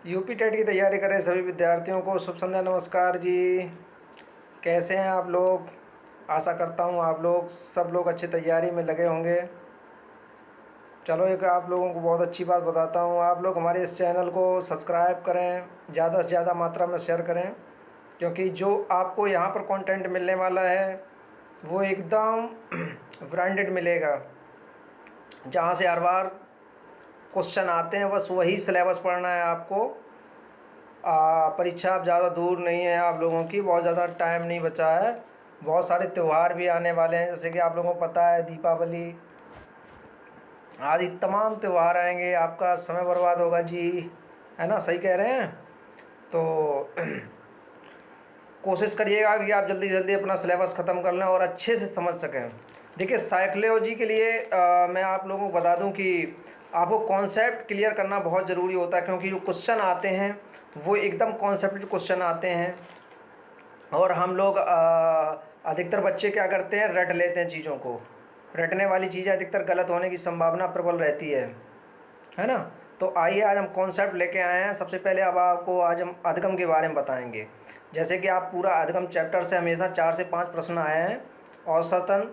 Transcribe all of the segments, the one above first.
UP TET की तैयारी कर रहे सभी विद्यार्थियों को शुभ संध्या, नमस्कार जी। कैसे हैं आप लोग? आशा करता हूँ आप लोग सब लोग अच्छी तैयारी में लगे होंगे। चलो एक आप लोगों को बहुत अच्छी बात बताता हूँ, आप लोग हमारे इस चैनल को सब्सक्राइब करें, ज़्यादा से ज़्यादा मात्रा में शेयर करें, क्योंकि जो आपको यहाँ पर कंटेंट मिलने वाला है वो एकदम ब्रांडेड मिलेगा। जहाँ से हर बार क्वेश्चन आते हैं बस वही सिलेबस पढ़ना है आपको। परीक्षा अब ज़्यादा दूर नहीं है, आप लोगों की बहुत ज़्यादा टाइम नहीं बचा है। बहुत सारे त्यौहार भी आने वाले हैं, जैसे कि आप लोगों को पता है दीपावली आदि तमाम त्यौहार आएंगे, आपका समय बर्बाद होगा जी, है ना? सही कह रहे हैं। तो कोशिश करिएगा कि आप जल्दी जल्दी अपना सिलेबस ख़त्म कर लें और अच्छे से समझ सकें। देखिए साइकोलॉजी के लिए मैं आप लोगों को बता दूं कि आपको कॉन्सेप्ट क्लियर करना बहुत ज़रूरी होता है, क्योंकि जो क्वेश्चन आते हैं वो एकदम कॉन्सेप्ट क्वेश्चन आते हैं। और हम लोग अधिकतर बच्चे क्या करते हैं, रट लेते हैं चीज़ों को। रटने वाली चीज़ें अधिकतर गलत होने की संभावना प्रबल रहती है ना? तो आइए आज हम कॉन्सेप्ट लेके आए हैं। सबसे पहले अब आपको आज हम अधिगम के बारे में बताएंगे। जैसे कि आप पूरा अधिगम चैप्टर से हमेशा 4 से 5 प्रश्न आए हैं औसतन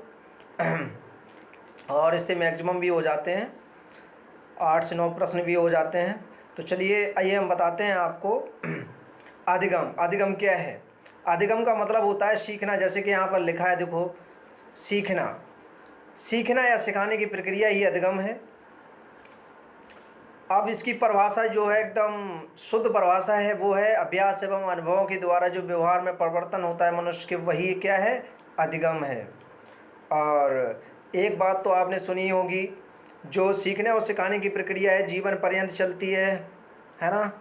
और इससे मैक्सिमम भी हो जाते हैं, 8 से 9 प्रश्न भी हो जाते हैं। तो चलिए आइए हम बताते हैं आपको अधिगम। अधिगम क्या है? अधिगम का मतलब होता है सीखना। जैसे कि यहाँ पर लिखा है, देखो, सीखना। सीखना या सिखाने की प्रक्रिया ही अधिगम है। अब इसकी परिभाषा जो है एकदम शुद्ध परिभाषा है, वो है अभ्यास एवं अनुभवों के द्वारा जो व्यवहार में परिवर्तन होता है मनुष्य के, वही क्या है? अधिगम है। और एक बात तो आपने सुनी होगी, जो सीखने और सिखाने की प्रक्रिया है जीवन पर्यंत चलती है ना?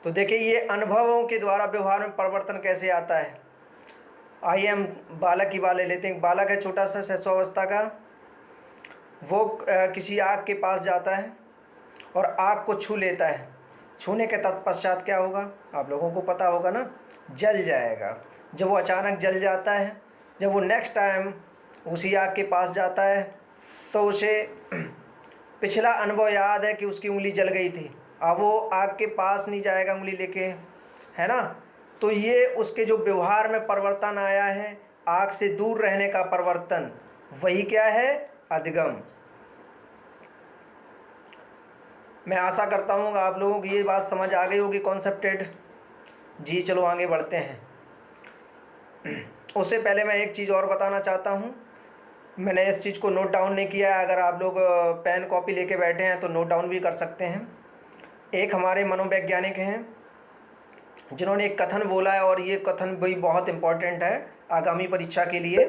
तो देखिए ये अनुभवों के द्वारा व्यवहार में परिवर्तन कैसे आता है। आइए हम बालक की बात ले लेते हैं। बालक है छोटा सा शिशुअवस्था का, वो किसी आग के पास जाता है और आग को छू लेता है। छूने के तत्पश्चात क्या होगा आप लोगों को पता होगा ना, जल जाएगा। जब वो अचानक जल जाता है, जब वो नेक्स्ट टाइम उसी आग के पास जाता है तो उसे पिछला अनुभव याद है कि उसकी उंगली जल गई थी। अब वो आग के पास नहीं जाएगा उंगली लेके, है ना? तो ये उसके जो व्यवहार में परिवर्तन आया है, आग से दूर रहने का परिवर्तन, वही क्या है? अधिगम। मैं आशा करता हूँ आप लोगों की ये बात समझ आ गई होगी, कॉन्सेप्टेड जी। चलो आगे बढ़ते हैं। उससे पहले मैं एक चीज़ और बताना चाहता हूँ। मैंने इस चीज़ को नोट डाउन नहीं किया है, अगर आप लोग पेन कॉपी लेके बैठे हैं तो नोट डाउन भी कर सकते हैं। एक हमारे मनोवैज्ञानिक हैं जिन्होंने एक कथन बोला है, और ये कथन भी बहुत इम्पोर्टेंट है आगामी परीक्षा के लिए।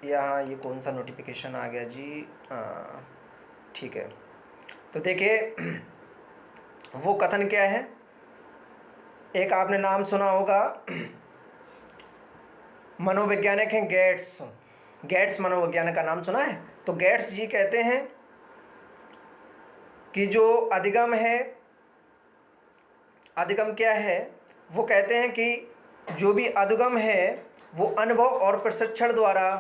यहाँ ये कौन सा नोटिफिकेशन आ गया जी? हाँ ठीक है। तो देखिए वो कथन क्या है, एक आपने नाम सुना होगा, मनोवैज्ञानिक हैं गेट्स। गेट्स मनोवैज्ञानिक का नाम सुना है? तो गेट्स जी कहते हैं कि जो अधिगम है, अधिगम क्या है, वो कहते हैं कि जो भी अधिगम है वो अनुभव और प्रशिक्षण द्वारा,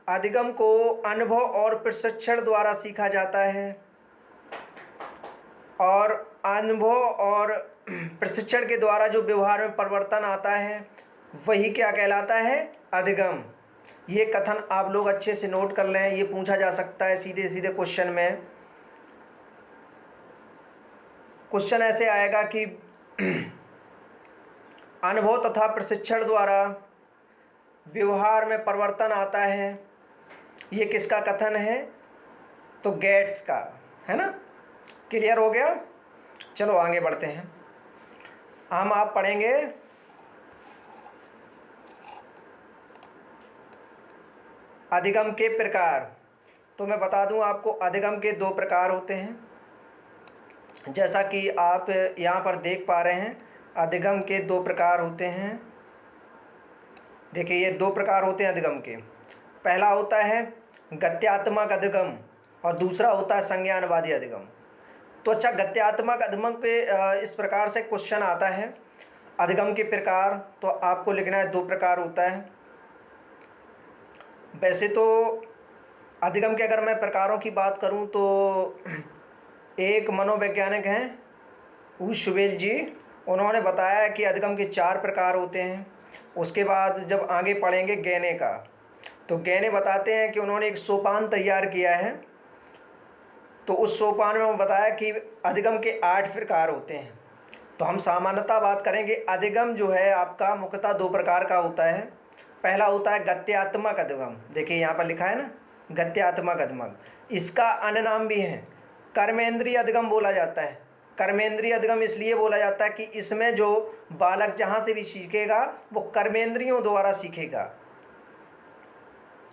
अधिगम को अनुभव और प्रशिक्षण द्वारा सीखा जाता है। और अनुभव और प्रशिक्षण के द्वारा जो व्यवहार में परिवर्तन आता है वही क्या कहलाता है? अधिगम। ये कथन आप लोग अच्छे से नोट कर लें, ये पूछा जा सकता है सीधे सीधे क्वेश्चन में। क्वेश्चन ऐसे आएगा कि अनुभव तथा प्रशिक्षण द्वारा व्यवहार में परिवर्तन आता है, ये किसका कथन है? तो गेट्स का, है ना? क्लियर हो गया? चलो आगे बढ़ते हैं। हम आप पढ़ेंगे अधिगम के प्रकार। तो मैं बता दूं आपको, अधिगम के 2 प्रकार होते हैं। जैसा कि आप यहाँ पर देख पा रहे हैं, अधिगम के 2 प्रकार होते हैं। देखिए ये 2 प्रकार होते हैं अधिगम के। पहला होता है गत्यात्मक अधिगम और दूसरा होता है संज्ञानवादी अधिगम। तो अच्छा, गत्यात्मक अधिगम पे इस प्रकार से क्वेश्चन आता है, अधिगम के प्रकार। तो आपको लिखना है 2 प्रकार होता है। वैसे तो अधिगम के अगर मैं प्रकारों की बात करूं तो एक मनोवैज्ञानिक हैं ऊशुबेल जी, उन्होंने बताया कि अधिगम के 4 प्रकार होते हैं। उसके बाद जब आगे पढ़ेंगे गैने का, तो गैने बताते हैं कि उन्होंने एक सोपान तैयार किया है। तो उस सोपान में वो बताया कि अधिगम के 8 प्रकार होते हैं। तो हम सामान्यतः बात करेंगे, अधिगम जो है आपका मुख्यतः 2 प्रकार का होता है। पहला होता है गत्यात्मक अधिगम, देखिए यहाँ पर लिखा है ना, गत्यात्मक अधिगम। इसका अन्य नाम भी है कर्मेंद्रीय अधिगम बोला जाता है। कर्मेंद्रीय अधिगम इसलिए बोला जाता है कि इसमें जो बालक जहाँ से भी सीखेगा वो कर्मेंद्रियों द्वारा सीखेगा।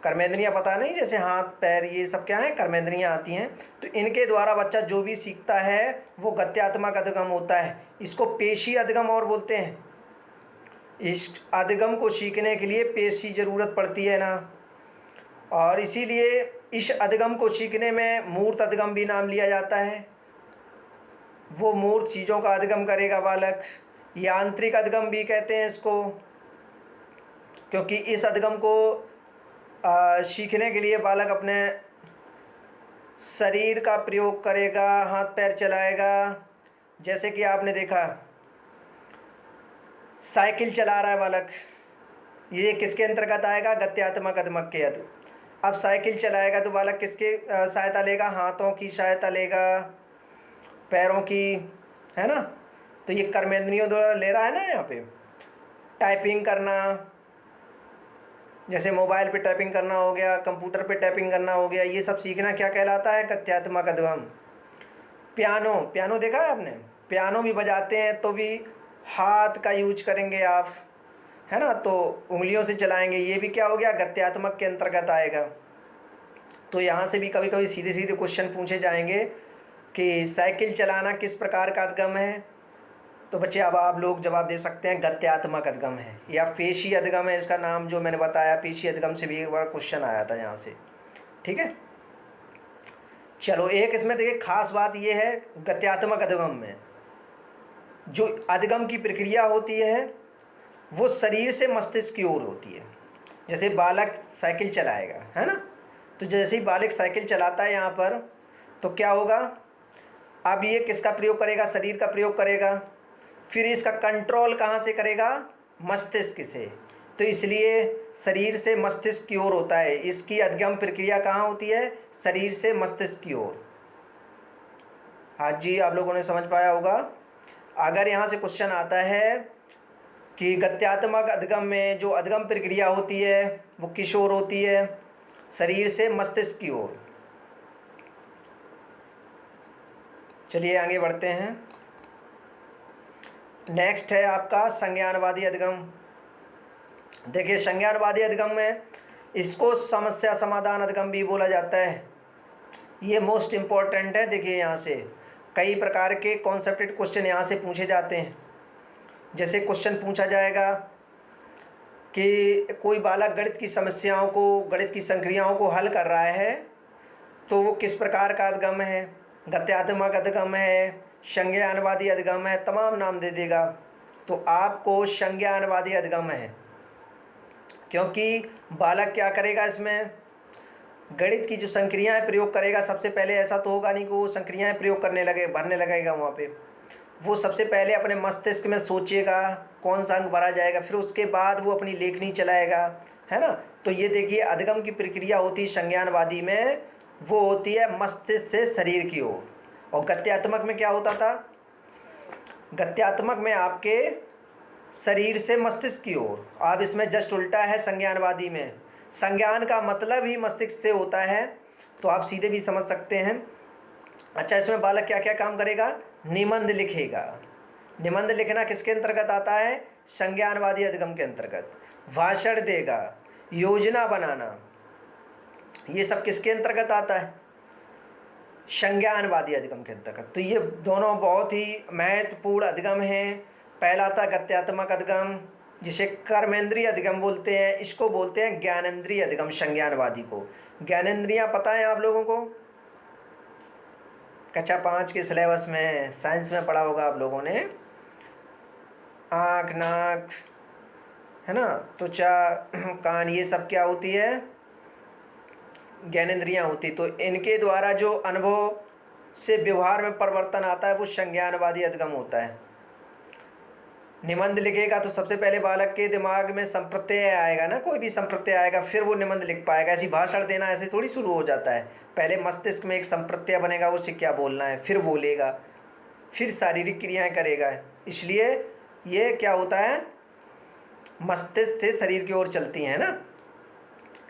कर्मेंद्रियाँ पता नहीं, जैसे हाथ पैर ये सब क्या है, कर्मेंद्रियाँ आती हैं। तो इनके द्वारा बच्चा जो भी सीखता है वो गत्यात्मक अधिगम होता है। इसको पेशी अधिगम और बोलते हैं। इस अधिगम को सीखने के लिए पेशी ज़रूरत पड़ती है ना, और इसीलिए इस अधिगम को सीखने में मूर्त अधिगम भी नाम लिया जाता है। वो मूर्त चीज़ों का अधिगम करेगा बालक। यांत्रिक अधिगम भी कहते हैं इसको, क्योंकि इस अधिगम को सीखने के लिए बालक अपने शरीर का प्रयोग करेगा, हाथ पैर चलाएगा। जैसे कि आपने देखा साइकिल चला रहा है बालक, ये किसके अंतर्गत आएगा, गत्यात्मक अधिगम के अब साइकिल चलाएगा तो बालक किसके सहायता लेगा, हाथों की सहायता लेगा, पैरों की, है ना। तो ये कर्मेंद्रियों द्वारा ले रहा है ना। यहाँ पे टाइपिंग करना, जैसे मोबाइल पे टाइपिंग करना हो गया, कंप्यूटर पे टाइपिंग करना हो गया, ये सब सीखना क्या कहलाता है, गत्यात्मक अधिगम। पियानो, पियानो देखा है आपने, पियानो भी बजाते हैं तो भी हाथ का यूज करेंगे आप, है ना, तो उंगलियों से चलाएंगे, ये भी क्या हो गया, गत्यात्मक के अंतर्गत आएगा। तो यहाँ से भी कभी कभी सीधे सीधे क्वेश्चन पूछे जाएंगे कि साइकिल चलाना किस प्रकार का अधिगम है। तो बच्चे अब आप लोग जवाब दे सकते हैं गत्यात्मक अधिगम है, या पेशी अधिगम है इसका नाम जो मैंने बताया। पेशी अधिगम से भी एक बार क्वेश्चन आया था यहाँ से, ठीक है। चलो, एक इसमें देखिए खास बात ये है, गत्यात्मक अधिगम में जो अधिगम की प्रक्रिया होती है वो शरीर से मस्तिष्क की ओर होती है। जैसे बालक साइकिल चलाएगा, है ना, तो जैसे ही बालक साइकिल चलाता है यहाँ पर, तो क्या होगा, अब ये किसका प्रयोग करेगा, शरीर का प्रयोग करेगा। फिर इसका कंट्रोल कहाँ से करेगा, मस्तिष्क से। तो इसलिए शरीर से मस्तिष्क की ओर होता है। इसकी अधिगम प्रक्रिया कहाँ होती है, शरीर से मस्तिष्क की ओर। हाँ जी, आप लोगों ने समझ पाया होगा। अगर यहाँ से क्वेश्चन आता है कि गत्यात्मक अधिगम में जो अधिगम प्रक्रिया होती है वो किस ओर होती है, शरीर से मस्तिष्क की ओर। चलिए आगे बढ़ते हैं। नेक्स्ट है आपका संज्ञानवादी अधिगम। देखिए संज्ञानवादी अधिगम में इसको समस्या समाधान अधिगम भी बोला जाता है। ये मोस्ट इम्पॉर्टेंट है। देखिए यहाँ से कई प्रकार के कॉन्सेप्टेड क्वेश्चन यहाँ से पूछे जाते हैं। जैसे क्वेश्चन पूछा जाएगा कि कोई बालक गणित की समस्याओं को, गणित की संक्रियाओं को हल कर रहा है, तो वो किस प्रकार का अधिगम है, गत्यात्मक अधिगम है, संज्ञानवादी अधिगम है, तमाम नाम दे देगा। तो आपको संज्ञानवादी अधिगम है, क्योंकि बालक क्या करेगा, इसमें गणित की जो संक्रियाएं प्रयोग करेगा। सबसे पहले ऐसा तो होगा नहीं कि वो संक्रियाएं प्रयोग करने लगे, भरने लगेगा वहाँ पे। वो सबसे पहले अपने मस्तिष्क में सोचेगा कौन सा अंक भरा जाएगा, फिर उसके बाद वो अपनी लेखनी चलाएगा, है ना। तो ये देखिए अधिगम की प्रक्रिया होती है संज्ञानवादी में, वो होती है मस्तिष्क से शरीर की ओर। और गत्यात्मक में क्या होता था, गत्यात्मक में आपके शरीर से मस्तिष्क की ओर। अब इसमें जस्ट उल्टा है संज्ञानवादी में। संज्ञान का मतलब ही मस्तिष्क से होता है, तो आप सीधे भी समझ सकते हैं। अच्छा, इसमें बालक क्या क्या काम करेगा, निबंध लिखेगा। निबंध लिखना किसके अंतर्गत आता है, संज्ञानवादी अधिगम के अंतर्गत। भाषण देगा, योजना बनाना, ये सब किसके अंतर्गत आता है, संज्ञानवादी अधिगम के अंतर्गत। तो ये दोनों बहुत ही महत्वपूर्ण अधिगम हैं। पहला था गत्यात्मक अधिगम, जिसे कर्मेंद्रीय अधिगम बोलते हैं। इसको बोलते हैं ज्ञानेंद्रीय अधिगम, संज्ञानवादी को। ज्ञानेंद्रियां पता है आप लोगों को, कक्षा 5 के सिलेबस में साइंस में पढ़ा होगा आप लोगों ने। आँख, नाक, है ना, त्वचा, कान, ये सब क्या होती है, ज्ञानेंद्रियाँ होती, तो इनके द्वारा जो अनुभव से व्यवहार में परिवर्तन आता है वो संज्ञानवादी अधिगम होता है। निबंध लिखेगा तो सबसे पहले बालक के दिमाग में संप्रत्यय आएगा ना, कोई भी संप्रत्यय आएगा, फिर वो निबंध लिख पाएगा। ऐसी भाषण देना ऐसे थोड़ी शुरू हो जाता है, पहले मस्तिष्क में एक संप्रत्यय बनेगा, उसे क्या बोलना है, फिर बोलेगा, फिर शारीरिक क्रियाएं करेगा। इसलिए ये क्या होता है, मस्तिष्क से शरीर की ओर चलती हैं ना।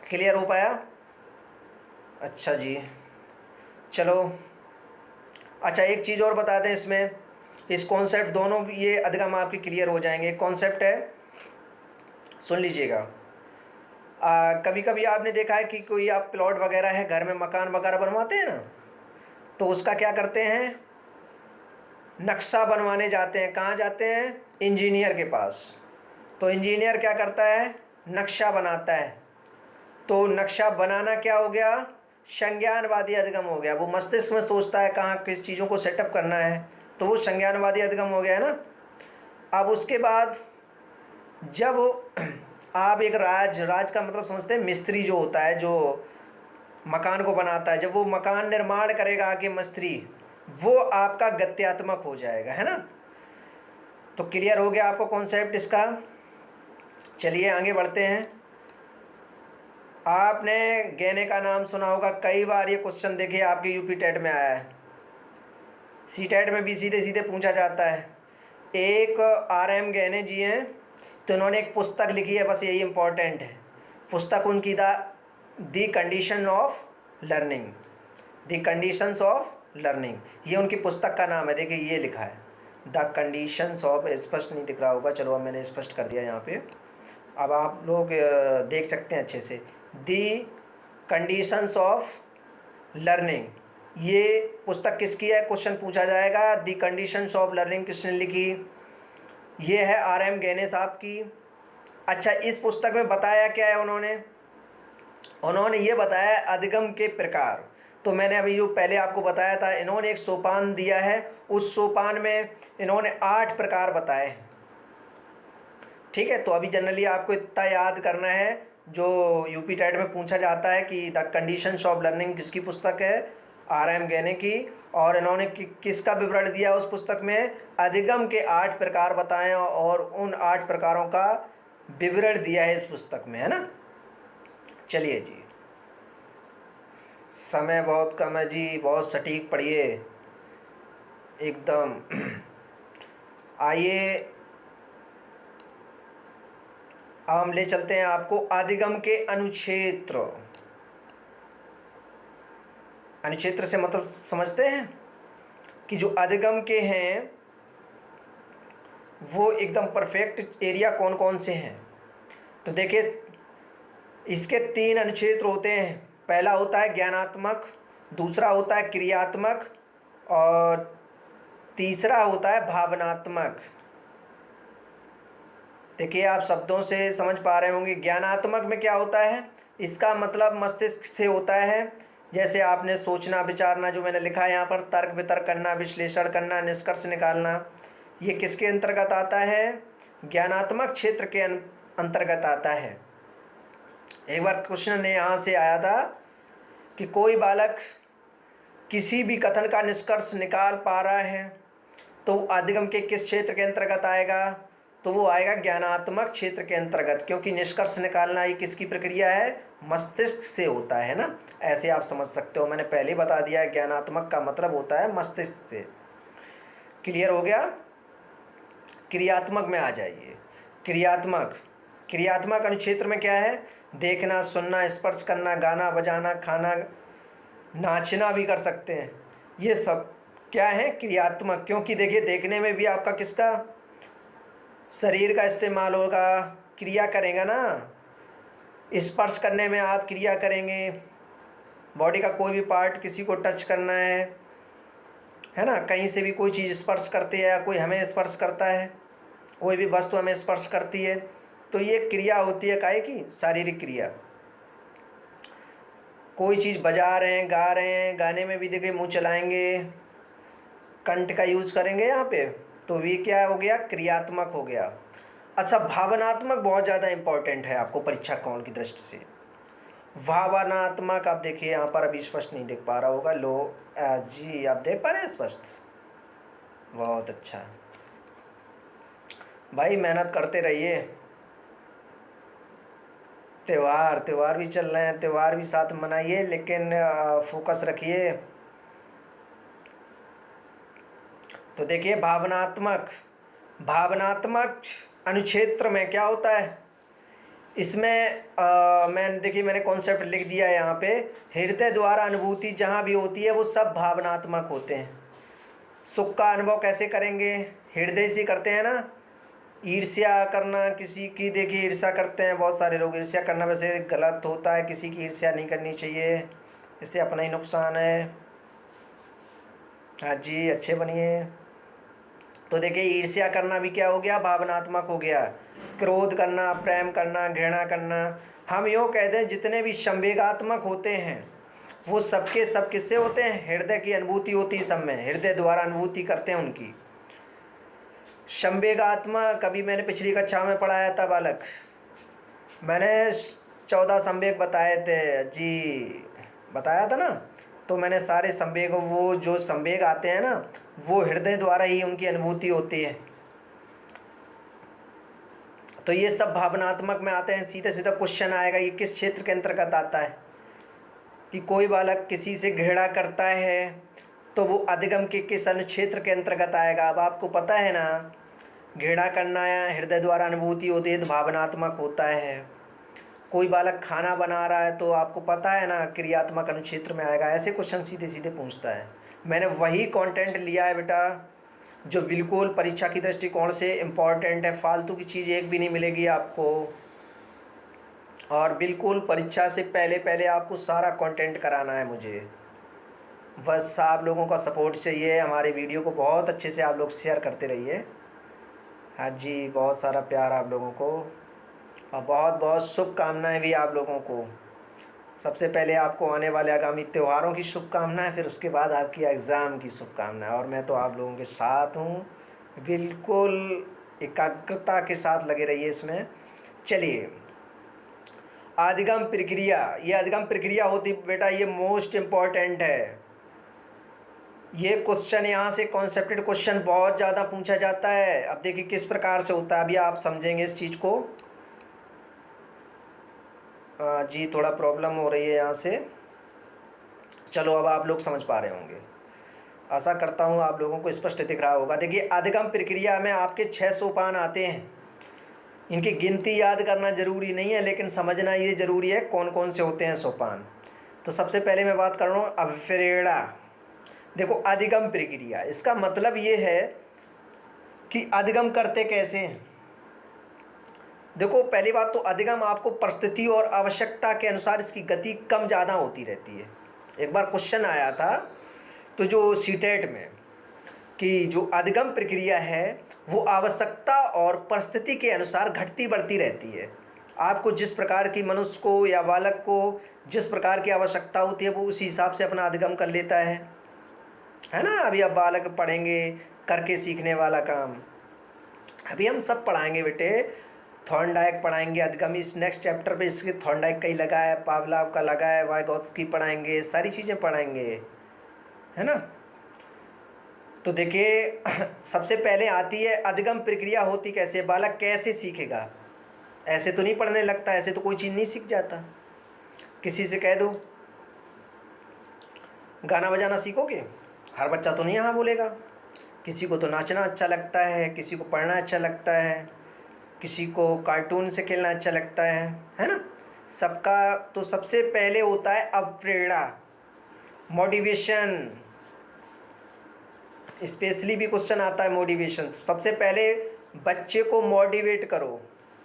क्लियर हो पाया? अच्छा जी, चलो। अच्छा, एक चीज़ और बता दें इसमें, इस कॉन्सेप्ट दोनों ये अधिगम आपके क्लियर हो जाएंगे। कॉन्सेप्ट है, सुन लीजिएगा। कभी कभी आपने देखा है कि कोई आप प्लॉट वगैरह है, घर में मकान वगैरह बनवाते हैं ना, तो उसका क्या करते हैं, नक्शा बनवाने जाते हैं। कहाँ जाते हैं? इंजीनियर के पास। तो इंजीनियर क्या करता है, नक्शा बनाता है। तो नक्शा बनाना क्या हो गया, संज्ञानवादी अधिगम हो गया। वो मस्तिष्क में सोचता है कहाँ किस चीज़ों को सेटअप करना है, तो वो संज्ञानवादी अधिगम हो गया है ना। अब उसके बाद जब आप एक राज का मतलब समझते हैं, मिस्त्री जो होता है, जो मकान को बनाता है, जब वो मकान निर्माण करेगा आगे मिस्त्री, वो आपका गत्यात्मक हो जाएगा, है ना। तो क्लियर हो गया आपको कॉन्सेप्ट इसका। चलिए आगे बढ़ते हैं। आपने गहने का नाम सुना होगा, कई बार ये क्वेश्चन देखिए आपके यूपी टेट में आया है, सी टेट में भी सीधे सीधे पूछा जाता है। एक RM गहने जी हैं, तो इन्होंने एक पुस्तक लिखी है, बस यही इम्पोर्टेंट है। पुस्तक उनकी the condition of learning, the conditions of learning, ये उनकी पुस्तक का नाम है। देखिए ये लिखा है द कंडीशंस ऑफ, स्पष्ट नहीं दिख रहा होगा, चलो अब मैंने स्पष्ट कर दिया यहाँ पे, अब आप लोग देख सकते हैं अच्छे से। द कंडीशंस ऑफ लर्निंग, ये पुस्तक किसकी है, क्वेश्चन पूछा जाएगा। द कंडीशंस ऑफ लर्निंग किसने लिखी, ये है RM गहने साहब की। अच्छा, इस पुस्तक में बताया क्या है उन्होंने ये बताया अधिगम के प्रकार। तो मैंने अभी जो पहले आपको बताया था, इन्होंने एक सोपान दिया है, उस सोपान में इन्होंने 8 प्रकार बताए हैं। ठीक है, तो अभी जनरली आपको इतना याद करना है, जो यूपी टेट में पूछा जाता है कि द कंडीशंस ऑफ लर्निंग किसकी पुस्तक है, RM गहने की, और इन्होंने किसका विवरण दिया उस पुस्तक में, अधिगम के 8 प्रकार बताए, और उन 8 प्रकारों का विवरण दिया है इस पुस्तक में, है ना। चलिए जी, समय बहुत कम है जी, बहुत सटीक पढ़िए एकदम। आइए अब हम ले चलते हैं आपको अधिगम के अनुक्षेत्र। अनुक्षेत्र से मतलब समझते हैं कि जो अधिगम के हैं वो एकदम परफेक्ट एरिया कौन कौन से हैं। तो देखिए, इसके 3 अनुक्षेत्र होते हैं। पहला होता है ज्ञानात्मक, दूसरा होता है क्रियात्मक, और तीसरा होता है भावनात्मक। देखिए, आप शब्दों से समझ पा रहे होंगे। ज्ञानात्मक में क्या होता है, इसका मतलब मस्तिष्क से होता है। जैसे आपने सोचना, विचारना, जो मैंने लिखा है यहाँ पर, तर्क वितर्क करना, विश्लेषण करना, निष्कर्ष निकालना, ये किसके अंतर्गत आता है, ज्ञानात्मक क्षेत्र के अंतर्गत आता है। एक बार क्वेश्चन यहाँ से आया था कि कोई बालक किसी भी कथन का निष्कर्ष निकाल पा रहा है तो अधिगम के किस क्षेत्र के अंतर्गत आएगा, तो वो आएगा ज्ञानात्मक क्षेत्र के अंतर्गत, क्योंकि निष्कर्ष निकालना ये किसकी प्रक्रिया है, मस्तिष्क से होता है ना। ऐसे आप समझ सकते हो, मैंने पहले बता दिया है, ज्ञानात्मक का मतलब होता है मस्तिष्क से। क्लियर हो गया। क्रियात्मक में आ जाइए। क्रियात्मक अनुक्षेत्र में क्या है, देखना, सुनना, स्पर्श करना, गाना बजाना, खाना, नाचना भी कर सकते हैं, ये सब क्या है, क्रियात्मक। क्योंकि देखिए, देखने में भी आपका किसका, शरीर का इस्तेमाल होगा, क्रिया करेंगे ना। स्पर्श करने में आप क्रिया करेंगे, बॉडी का कोई भी पार्ट किसी को टच करना है ना, कहीं से भी कोई चीज़ स्पर्श करती है, या कोई हमें स्पर्श करता है, कोई भी वस्तु हमें स्पर्श करती है, तो ये क्रिया होती है, काहे की, शारीरिक क्रिया। कोई चीज़ बजा रहे हैं, गा रहे हैं, गाने में भी देखिए मुंह चलाएंगे, कंठ का यूज़ करेंगे यहाँ पे, तो ये क्या हो गया, क्रियात्मक हो गया। अच्छा, भावनात्मक बहुत ज़्यादा इम्पोर्टेंट है आपको परीक्षा कोण की दृष्टि से। भावनात्मक, आप देखिए यहाँ पर अभी स्पष्ट नहीं देख पा रहा होगा, लो जी आप देख पा रहे हैं स्पष्ट, बहुत अच्छा भाई, मेहनत करते रहिए। त्यौहार भी चल रहे हैं, त्यौहार भी साथ मनाइए, लेकिन फोकस रखिए। तो देखिए भावनात्मक अनुक्षेत्र में क्या होता है, इसमें मैंने कॉन्सेप्ट लिख दिया है यहाँ पे। हृदय द्वारा अनुभूति जहाँ भी होती है वो सब भावनात्मक होते हैं। सुख का अनुभव कैसे करेंगे, हृदय से करते हैं ना। ईर्ष्या करना किसी की, देखिए ईर्ष्या करते हैं बहुत सारे लोग, ईर्ष्या करना वैसे गलत होता है, किसी की ईर्ष्या नहीं करनी चाहिए, इससे अपना ही नुकसान है। हाँ जी, अच्छे बनिए। तो देखिए ईर्ष्या करना भी क्या हो गया, भावनात्मक हो गया। क्रोध करना, प्रेम करना, घृणा करना, हम यूँ कहते हैं जितने भी संवेगात्मक होते हैं वो सबके सब किससे होते हैं, हृदय की अनुभूति होती है सब में, हृदय द्वारा अनुभूति करते हैं उनकी। संवेगात्मक अभी मैंने पिछली कक्षा में पढ़ाया था बालक, मैंने 14 संवेग बताए थे जी, बताया था ना। तो मैंने सारे संवेग, वो जो संवेग आते हैं ना वो हृदय द्वारा ही उनकी अनुभूति होती है। तो ये सब भावनात्मक में आते हैं। सीधा सीधा क्वेश्चन आएगा, ये किस क्षेत्र के अंतर्गत आता है, कि कोई बालक किसी से घृणा करता है तो वो अधिगम के किस अनुक्षेत्र के अंतर्गत आएगा। अब आपको पता है ना, घृणा करना हृदय द्वारा अनुभूति होती है तो भावनात्मक होता है। कोई बालक खाना बना रहा है तो आपको पता है ना, क्रियात्मक अनुक्षेत्र में आएगा। ऐसे क्वेश्चन सीधे सीधे पूछता है। मैंने वही कंटेंट लिया है बेटा जो बिल्कुल परीक्षा की दृष्टिकोण से इम्पॉर्टेंट है, फालतू की चीज़ एक भी नहीं मिलेगी आपको, और बिल्कुल परीक्षा से पहले पहले आपको सारा कंटेंट कराना है मुझे। बस आप लोगों का सपोर्ट चाहिए, हमारे वीडियो को बहुत अच्छे से आप लोग शेयर करते रहिए। हाँ जी, बहुत सारा प्यार आप लोगों को, और बहुत बहुत शुभकामनाएं भी आप लोगों को। सबसे पहले आपको आने वाले आगामी त्योहारों की शुभकामनाएं, फिर उसके बाद आपकी एग्ज़ाम की शुभकामनाएं। और मैं तो आप लोगों के साथ हूँ, बिल्कुल एकाग्रता के साथ लगे रहिए इसमें। चलिए, अधिगम प्रक्रिया, ये अधिगम प्रक्रिया होती बेटा, ये मोस्ट इम्पॉर्टेंट है। ये क्वेश्चन यहाँ से कॉन्सेप्टेड क्वेश्चन बहुत ज़्यादा पूछा जाता है। अब देखिए किस प्रकार से होता है, अभी आप समझेंगे इस चीज़ को। जी थोड़ा प्रॉब्लम हो रही है यहाँ से, चलो अब आप लोग समझ पा रहे होंगे, आशा करता हूँ आप लोगों को स्पष्ट दिख रहा होगा। देखिए अधिगम प्रक्रिया में आपके 6 सोपान आते हैं। इनकी गिनती याद करना ज़रूरी नहीं है, लेकिन समझना ये ज़रूरी है कौन कौन से होते हैं सोपान। तो सबसे पहले मैं बात कर रहा हूँ अभिप्रेरणा। देखो अधिगम प्रक्रिया, इसका मतलब ये है कि अधिगम करते कैसे हैं। देखो पहली बात तो अधिगम आपको परिस्थिति और आवश्यकता के अनुसार इसकी गति कम ज़्यादा होती रहती है। एक बार क्वेश्चन आया था तो जो सीटेट में, कि जो अधिगम प्रक्रिया है वो आवश्यकता और परिस्थिति के अनुसार घटती बढ़ती रहती है। आपको जिस प्रकार की मनुष्य को या बालक को जिस प्रकार की आवश्यकता होती है वो उसी हिसाब से अपना अधिगम कर लेता है ना। अभी अब बालक पढ़ेंगे करके सीखने वाला काम, अभी हम सब पढ़ाएंगे बेटे। थॉर्नडाइक पढ़ाएंगे अधिगम, इस नेक्स्ट चैप्टर पे इसके थॉर्नडाइक का ही लगा है, पावलाव का लगा है, वाइगोत्स्की पढ़ाएंगे, सारी चीज़ें पढ़ाएंगे, है ना। तो देखिए सबसे पहले आती है अधिगम प्रक्रिया होती कैसे, बालक कैसे सीखेगा। ऐसे तो नहीं पढ़ने लगता, ऐसे तो कोई चीज़ नहीं सीख जाता। किसी से कह दो गाना बजाना सीखोगे, हर बच्चा तो नहीं हाँ बोलेगा। किसी को तो नाचना अच्छा लगता है, किसी को पढ़ना अच्छा लगता है, किसी को कार्टून से खेलना अच्छा लगता है ना। सबका तो सबसे पहले होता है अप्रेरणा, मोटिवेशन। स्पेशली भी क्वेश्चन आता है मोटिवेशन। सबसे पहले बच्चे को मोटिवेट करो,